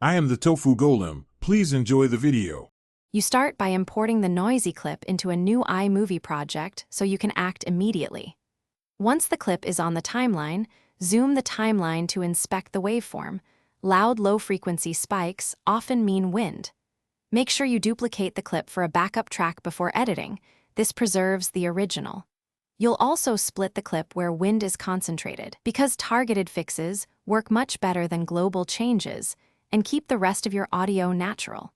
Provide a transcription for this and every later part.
I am the Tofu Golem. Please enjoy the video. You start by importing the noisy clip into a new iMovie project so you can act immediately. Once the clip is on the timeline, zoom the timeline to inspect the waveform. Loud, low-frequency spikes often mean wind. Make sure you duplicate the clip for a backup track before editing. This preserves the original. You'll also split the clip where wind is concentrated, because targeted fixes work much better than global changes, and keep the rest of your audio natural.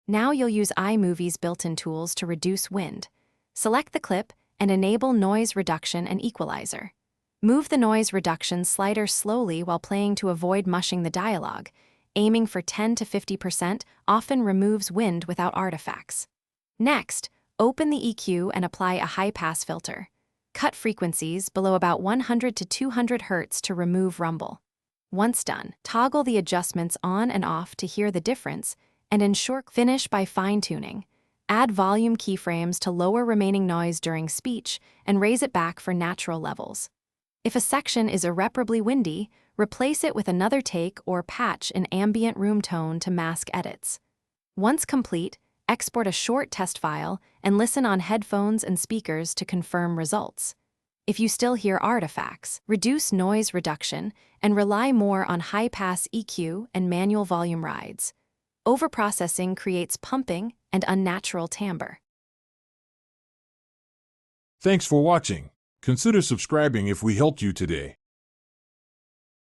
Now you'll use iMovie's built-in tools to reduce wind. Select the clip and enable noise reduction and equalizer. Move the noise reduction slider slowly while playing to avoid mushing the dialogue. Aiming for 10 to 50% often removes wind without artifacts. Next, open the EQ and apply a high-pass filter. Cut frequencies below about 100 to 200 Hz to remove rumble. Once done, toggle the adjustments on and off to hear the difference, and ensure finish by fine-tuning. Add volume keyframes to lower remaining noise during speech and raise it back for natural levels. If a section is irreparably windy, replace it with another take or patch in ambient room tone to mask edits. Once complete, export a short test file and listen on headphones and speakers to confirm results. If you still hear artifacts, reduce noise reduction and rely more on high-pass EQ and manual volume rides. Overprocessing creates pumping and unnatural timbre. Thanks for watching. Consider subscribing if we helped you today.